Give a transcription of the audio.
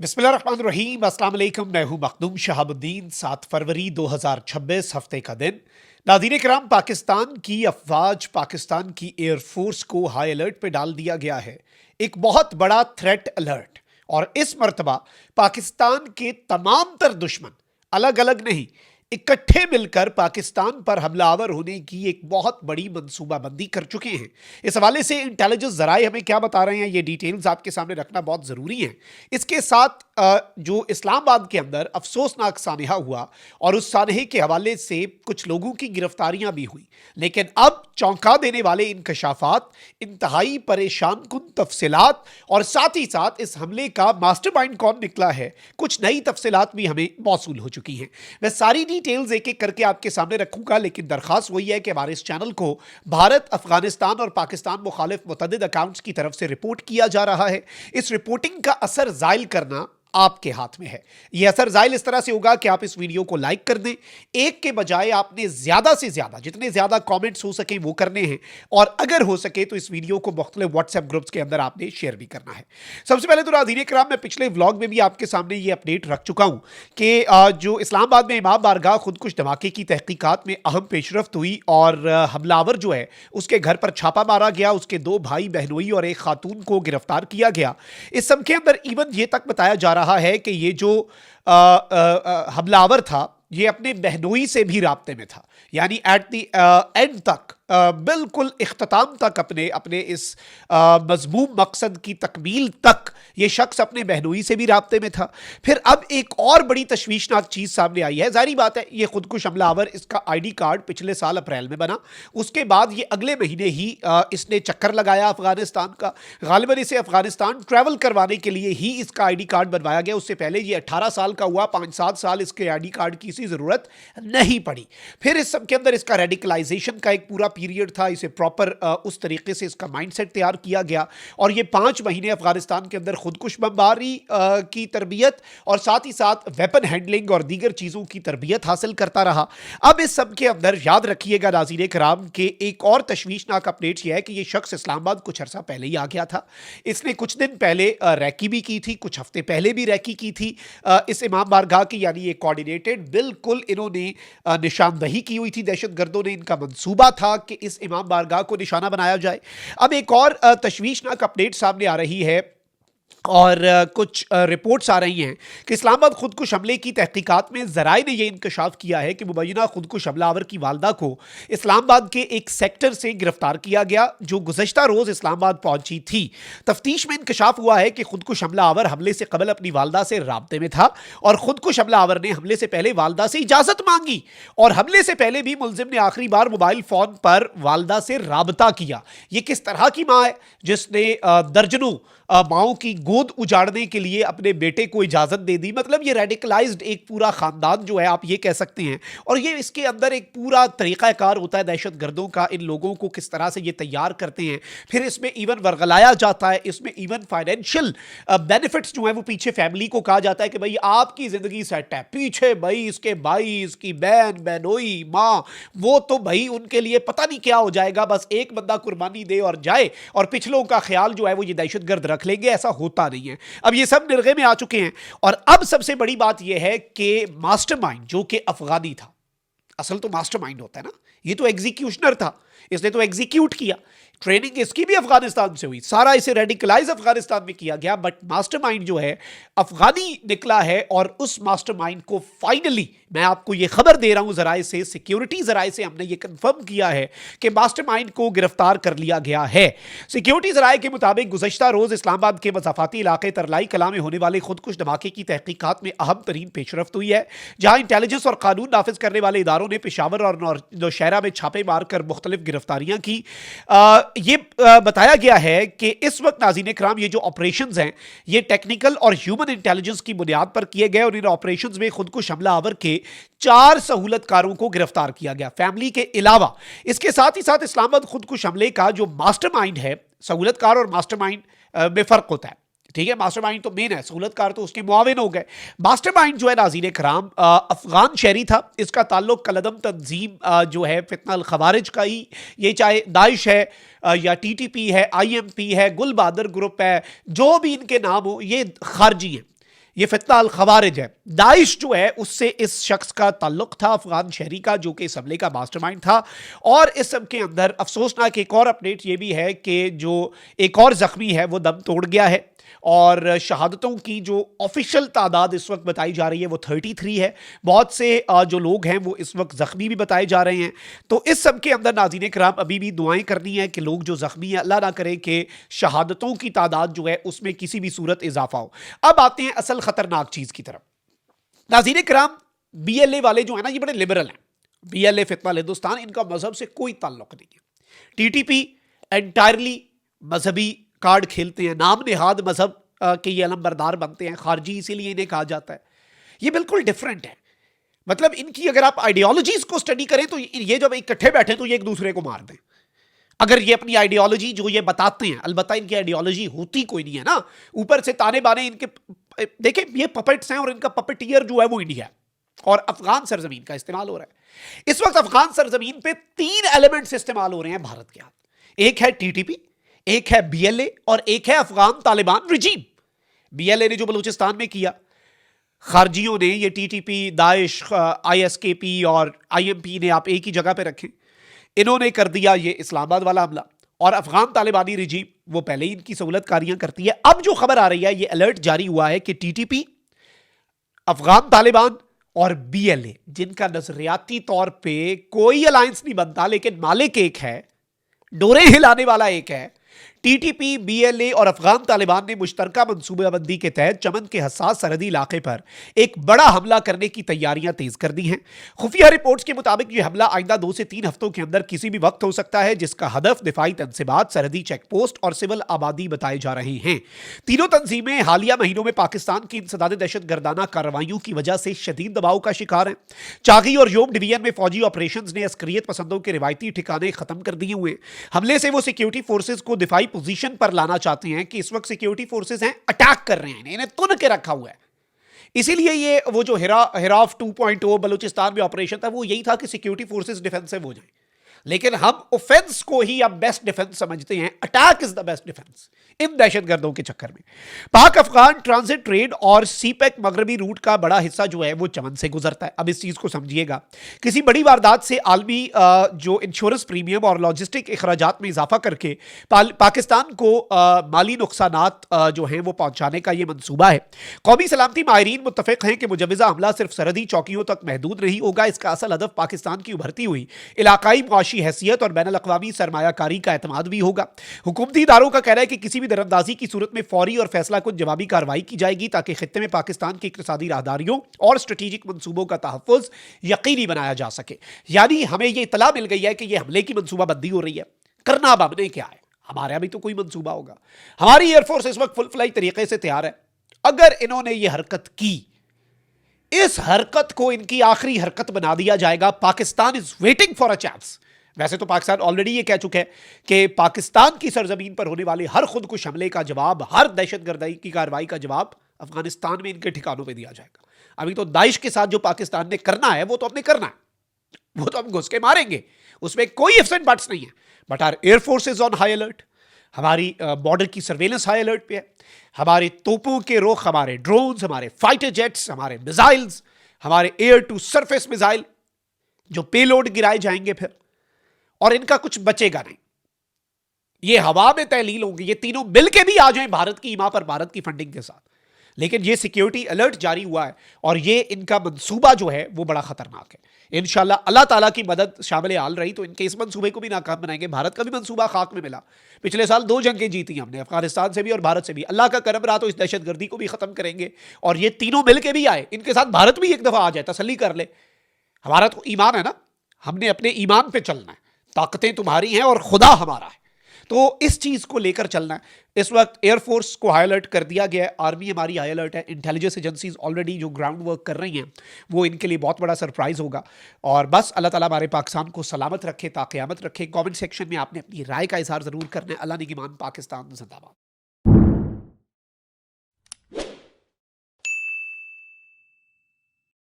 बिस्मिल्लाहिर्रहमानिर्रहीम, अस्सलाम वालेकुम। मैं हूं मखदूम शहाबुद्दीन। 7 फरवरी 2026 हफ्ते का दिन। नाज़रीन किराम, पाकिस्तान की अफवाज, पाकिस्तान की एयरफोर्स को हाई अलर्ट पे डाल दिया गया है। एक बहुत बड़ा थ्रेट अलर्ट। और इस मरतबा पाकिस्तान के तमाम तर दुश्मन अलग अलग नहीं, इकट्ठे मिलकर पाकिस्तान पर हमलावर होने की एक बहुत बड़ी मंसूबाबंदी कर चुके हैं। इस हवाले से इंटेलिजेंस जराए हमें क्या बता रहे हैं, ये डिटेल्स आपके सामने रखना बहुत ज़रूरी है। इसके साथ जो इस्लामाबाद के अंदर अफसोसनाक सानहा हुआ और उस सानहे के हवाले से कुछ लोगों की गिरफ्तारियां भी हुई, लेकिन अब चौंका देने वाले इंकशाफात, इंतहाई परेशान कुन तफसीलात और साथ ही साथ इस हमले का मास्टरमाइंड कौन निकला है, कुछ नई तफसीलात भी हमें मौसूल हो चुकी हैं। मैं सारी डिटेल्स एक एक करके आपके सामने रखूंगा, लेकिन दरखास्त वही है कि हमारे इस चैनल को भारत, अफगानिस्तान और पाकिस्तान मुखालिफ मुतअद्दिद अकाउंट्स की तरफ से रिपोर्ट किया जा रहा है। इस रिपोर्टिंग का असर जाहिर करना आपके हाथ में है। यह असर जाहिर इस तरह से होगा कि आप इस वीडियो को लाइक कर दें। एक के बजाय आपने ज्यादा से ज्यादा, जितने ज्यादा कमेंट्स हो सके वो करने हैं, और अगर हो सके तो इस वीडियो को मुख्तलिफ व्हाट्सएप ग्रुप्स के अंदर आपने शेयर भी करना है। सबसे पहले तो नाज़रीन किराम, मैं पिछले व्लॉग में भी आपके सामने ये अपडेट रख चुका हूं कि जो इस्लामाबाद में इमाम बारगाह खुदकुश धमाके की तहकीकात में अहम पेशरफ्त हुई और हमलावर जो है उसके घर पर छापा मारा गया, उसके 2 भाई बहनोई और एक खातून को गिरफ्तार किया गया। इस सब के अंदर इवन ये तक बताया जा रहा है कि ये जो हमलावर था ये अपने बहनोई से भी राब्ते में था, यानी एट द एंड तक, बिल्कुल इख्तिताम तक, अपने अपने इस मजमूम मकसद की तकमील तक ये शख्स अपने बहनोई से भी राब्ते में था। फिर अब एक और बड़ी तशवीशनाक चीज़ सामने आई है। जारी बात है, ये खुदकुश हमलावर, इसका आईडी कार्ड पिछले साल अप्रैल में बना, उसके बाद ये अगले महीने ही इसने चक्कर लगाया अफगानिस्तान का। गालिबन इसे अफगानिस्तान ट्रैवल करवाने के लिए ही इसका आईडी कार्ड बनवाया गया। उससे पहले ये 18 साल का हुआ, 5-7 साल इसके आईडी कार्ड की इसी ज़रूरत नहीं पड़ी। फिर इस सब के अंदर इसका रेडिकलाइजेशन का एक पूरा पीरियड था, इसे प्रॉपर उस तरीके से इसका माइंडसेट तैयार किया गया और ये 5 महीने अफगानिस्तान के अंदर खुदकुश बमबारी की तरबियत और साथ ही साथ वेपन हैंडलिंग और दीगर चीज़ों की तरबियत हासिल करता रहा। अब इस सब के अंदर याद रखिएगा नाज़रीन किराम के एक और तशवीशनाक अपडेट यह है कि ये शख्स इस्लामाबाद कुछ अर्सा पहले ही आ गया था। इसने कुछ दिन पहले रैकी भी की थी, कुछ हफ्ते पहले भी रैकी की थी इस इमाम बारगाह की, यानी ये कोऑर्डिनेटेड, बिल्कुल इन्होंने निशानदही की हुई थी। दहशतगर्दों ने, इनका मंसूबा था कि इस इमाम बारगाह को निशाना बनाया जाए। अब एक और तशवीशनाक अपडेट सामने आ रही है और कुछ रिपोर्ट्स आ रही हैं कि इस्लामाबाद खुदकुश हमले की तहकीकात में ज़राए ने यह इंकशाफ किया है कि मुबैना खुदकुश हमलावर की वालदा को इस्लामाबाद के एक सेक्टर से गिरफ्तार किया गया जो गुज़श्ता रोज़ इस्लामाबाद पहुंची थी। तफ्तीश में इंकशाफ हुआ है कि खुदकुश हमलावर हमले से कबल अपनी वालदा से राब्ते में था और खुदकुश हमलावर ने हमले से पहले वालदा से इजाज़त मांगी और हमले से पहले भी मुलजिम ने आखिरी बार मोबाइल फ़ोन पर वालदा से राबता किया। ये किस तरह की माँ है जिसने दर्जनों माओं की गोद उजाड़ने के लिए अपने बेटे को इजाजत दे दी? मतलब ये रेडिकलाइज्ड एक पूरा खानदान जो है, आप ये कह सकते हैं। और ये इसके अंदर एक पूरा तरीक़ाकार होता है दहशत गर्दों का, इन लोगों को किस तरह से ये तैयार करते हैं। फिर इसमें इवन वर्गलाया जाता है, इसमें इवन फाइनेंशियल बेनिफिट्स जो है वो पीछे फैमिली को कहा जाता है कि भाई आपकी जिंदगी सेट है, पीछे भाई इसके भाई, इसकी बहन, बहनोई, माँ, वो तो भाई उनके लिए पता नहीं क्या हो जाएगा, बस एक बंदा कुर्बानी दे और जाए और पिछलों का ख्याल जो है वो ये दहशत गर्द रख लेंगे। ऐसा होता नहीं है। अब ये सब निर्गे में आ चुके हैं और अब सबसे बड़ी बात यह है कि मास्टरमाइंड जो कि अफगानी था, असल तो मास्टरमाइंड होता है ना, ये तो एग्जीक्यूशनर था, इसने तो एग्जीक्यूट किया। ट्रेनिंग इसकी भी अफगानिस्तान से हुई, सारा इसे रेडिकलाइज अफगानिस्तान में किया गया, बट मास्टरमाइंड जो है अफगानी निकला है। और उस मास्टरमाइंड को फाइनली, मैं आपको ये खबर दे रहा हूं जराए से, सिक्योरिटी जराए से हमने ये कंफर्म किया है कि मास्टरमाइंड को गिरफ्तार कर लिया गया है। सिक्योरिटी जराए के मुताबिक गुज़श्ता रोज इस्लामाबाद के मज़ाफ़ाती इलाके तरलाई कला में होने वाले खुदकुश धमाके की तहकीकात में अहम तरीन पेशरफ्त हुई है, जहां इंटेलिजेंस और कानून नाफिज करने वाले इदारों ने पेशावर और नौशहरा में छापे मारकर मुख्तलिफ गिरफ्तारियां की। ये बताया गया है कि इस वक्त नाज़रीन किराम ये जो ऑपरेशंस हैं ये टेक्निकल और ह्यूमन इंटेलिजेंस की बुनियाद पर किए गए और इन ऑपरेशंस में खुदकुश हमलावर के 4 सहूलतकारों को गिरफ्तार किया गया फैमिली के अलावा। इसके साथ ही साथ इस्लामाबाद खुदकुश हमले का जो मास्टरमाइंड है, सहूलतकार और मास्टरमाइंड में फर्क होता है, ठीक है। मास्टरमाइंड तो मेन है, सहूलतकार तो उसके मुआविन हो गए। मास्टरमाइंड जो है नाज़रीन कराम अफगान शहरी था, इसका ताल्लुक कलदम तंजीम जो है फितना अल खवारिज का ही, ये चाहे दाइश है या टीटीपी है, आईएमपी है, गुल बहादुर ग्रुप है, जो भी इनके नाम हो, ये खारजी हैं। ये फितना अल खवारिज है। दाइश जो है उससे इस शख्स का ताल्लुक था, अफगान शहरी का, जो कि इस हमले का मास्टरमाइंड था। और इस सब के अंदर अफसोसनाक एक और अपडेट ये भी है कि जो एक और जख्मी है वो दम तोड़ गया है, और शहादतों की जो ऑफिशियल तादाद इस वक्त बताई जा रही है वो 33 है। बहुत से जो लोग हैं वो इस वक्त जख्मी भी बताए जा रहे हैं। तो इस सब के अंदर नाज़रीन कराम अभी भी दुआएं करनी है कि लोग जो जख्मी हैं अल्लाह ना करे कि शहादतों की तादाद जो है उसमें किसी भी सूरत इजाफा हो। अब आते हैं असल खतरनाक चीज की तरफ। नाज़रीन कराम, BLA वाले जो है ना ये बड़े लिबरल हैं। BLA फितना हिंदुस्तान, इनका मजहब से कोई ताल्लुक नहीं है। TTP एंटायरली मजहबी कार्ड खेलते हैं, नाम नेहाद मजहब के ये अलमबरदार बनते हैं, खारजी इसीलिए इन्हें कहा जाता है। ये बिल्कुल डिफरेंट है। मतलब इनकी अगर आप आइडियोलॉजीज को स्टडी करें तो ये जब इकट्ठे बैठे तो ये एक दूसरे को मार दें। अगर ये अपनी आइडियोलॉजी जो ये बताते हैं, अलबत्ता इनकी आइडियोलॉजी होती कोई नहीं है ना, ऊपर से ताने बाने इनके, देखें ये पपेट्स हैं और इनका पपेटियर जो है वो इंडिया है और अफगान सरजमीन का इस्तेमाल हो रहा है। इस वक्त अफगान सरजमीन पे 3 एलिमेंट्स इस्तेमाल हो रहे हैं भारत के हाथ। एक है TTP, एक है BLA और एक है अफगान तालिबान रिजीम। BLA ने जो बलूचिस्तान में किया, खारजियों ने ये TTP, दाइश, ISKP और IMP ने आप एक ही जगह पे रखे, इन्होंने कर दिया ये इस्लामाबाद वाला हमला। और अफगान तालिबानी रिजीम वो पहले ही इनकी सहूलतकारियां करती है। अब जो खबर आ रही है, ये अलर्ट जारी हुआ है कि TTP, अफगान तालिबान और BLA, जिनका नजरियाती तौर पे कोई अलायंस नहीं बनता लेकिन मालिक एक है, डोरे हिलाने वाला एक है, TTP, BLA और अफगान तालिबान ने मुश्तरका मनसूबाबंदी के तहत चमन के हसास सरहदी इलाके पर एक बड़ा हमला करने की तैयारियां तेज कर दी हैं। खुफिया रिपोर्ट्स के मुताबिक यह हमला आइंदा 2 से 3 हफ्तों के अंदर किसी भी वक्त हो सकता है, जिसका हदफ दिफाई तनसीबात, सरहदी चेक पोस्ट और सिविल आबादी बताए जा रहे हैं। तीनों तंजीमें हालिया महीनों में पाकिस्तान की इंसदाद दहशत गर्दाना कार्रवाइयों की वजह से शदीद दबाव का शिकार हैं। चागी और योम डिवीजन में फौजी ऑपरेशन ने अस्करियत पसंदों के रिवायती ठिकाने खत्म कर दिए हुए। हमले से वो सिक्योरिटी फोर्सेज को दिफाई पोजीशन पर लाना चाहते हैं कि इस वक्त सिक्योरिटी फोर्सेस हैं, अटैक कर रहे हैं, इन्हें तुन के रखा हुआ है। इसीलिए ये वो जो हिराफ 2.0 बलूचिस्तान में ऑपरेशन था वो यही था कि सिक्योरिटी फोर्सेस डिफेंसिव हो जाएं। लेकिन हम ऑफेंस को ही अब बेस्ट डिफेंस समझते हैं। Attack is the best defence इन दहशतगर्दों के चक्कर में। पाक अफगान ट्रांजिट ट्रेड और सीपैक मगरबी रूट का बड़ा हिस्सा जो है वो चमन से गुजरता है। अब इस चीज को समझिएगा, किसी बड़ी वारदात से आलमी जो इंश्योरेंस प्रीमियम और लॉजिस्टिक अखराजात में इजाफा करके पाकिस्तान को माली नुकसानात जो हैं वो पहुंचाने का ये मंसूबा है। कौमी सलामती माहिरीन मुत्तफिक हैं कि मुजवजा हमला सिर्फ सरहदी चौकियों तक महदूद नहीं होगा। इसका असल हदफ पाकिस्तान की उभरती हुई इलाकाई मुआशी हैसियत और बैनुल-अक़वामी सरमायाकारी का एतमाद भी होगा। हुकूमती इदारों का कहना है कि किसी भी दरअंदाजी की सूरत में फौरी और फैसला कुछ जवाबी कार्रवाई की जाएगी ताकि खित्ते में पाकिस्तान की इक़्तिसादी राहदारियों और स्ट्रेटेजिक मंसूबों का तहफ़्फ़ुज़ यकीनी बनाया जा सके। यानी हमें ये इतला मिल गई है कि ये हमले की मंसूबाबंदी हो रही है। करना अब हमने क्या है, हमारे अभी तो कोई मंसूबा होगा। हमारी एयरफोर्स इस वक्त फुल फ्लाई तरीके से तैयार है। अगर इन्होंने ये हरकत की, इस हरकत को इनकी आखिरी हरकत बना दिया जाएगा। Pakistan is waiting for a chance. वैसे तो पाकिस्तान ऑलरेडी ये कह चुका है कि पाकिस्तान की सरजमीन पर होने वाले हर खुदकुश हमले का जवाब, हर दहशतगर्दी की कार्रवाई का जवाब अफगानिस्तान में इनके ठिकानों पे दिया जाएगा। अभी तो दाइश के साथ जो पाकिस्तान ने करना है वो तो हमने करना है, वो तो हम घुस के मारेंगे, उसमें कोई इफ्स एंड बट्स नहीं है। But our air force is on high alert. हमारी बॉर्डर की सर्वेलेंस हाई अलर्ट पे है। हमारे तोपों के रुख, हमारे ड्रोन्स, हमारे फाइटर जेट्स, हमारे मिसाइल्स, हमारे एयर टू सरफेस मिसाइल जो पेलोड गिराए जाएंगे फिर, और इनका कुछ बचेगा नहीं। ये हवा में तहलील होंगे, ये तीनों मिलके भी आ जाएं भारत की ईमा पर, भारत की फंडिंग के साथ। लेकिन ये सिक्योरिटी अलर्ट जारी हुआ है और ये इनका मंसूबा जो है वो बड़ा खतरनाक है। इंशाल्लाह अल्लाह ताला की मदद शामिल हाल रही तो इनके इस मंसूबे को भी नाकाम बनाएंगे। भारत का भी मंसूबा खाक में मिला। पिछले साल 2 जंगें जीती हमने, अफगानिस्तान से भी और भारत से भी। अल्लाह का करम रहा तो इस दहशतगर्दी को भी खत्म करेंगे। और ये तीनों मिल के भी आए, इनके साथ भारत भी एक दफा आ जाए, तसल्ली कर ले। हमारा तो ईमान है ना, हमने अपने ईमान पे चलना है। ताकतें तुम्हारी हैं और खुदा हमारा है, तो इस चीज को लेकर चलना है। इस वक्त एयरफोर्स को हाई अलर्ट कर दिया गया है, आर्मी हमारी हाई अलर्ट है। इंटेलिजेंस एजेंसीज ऑलरेडी जो ग्राउंड वर्क कर रही हैं वो इनके लिए बहुत बड़ा सरप्राइज होगा। और बस अल्लाह ताला हमारे पाकिस्तान को सलामत रखे, ताक़यामत रखे। कमेंट सेक्शन में आपने अपनी राय का इजहार जरूर करना है। अल्लाह निगहबान, पाकिस्तान जिंदाबाद।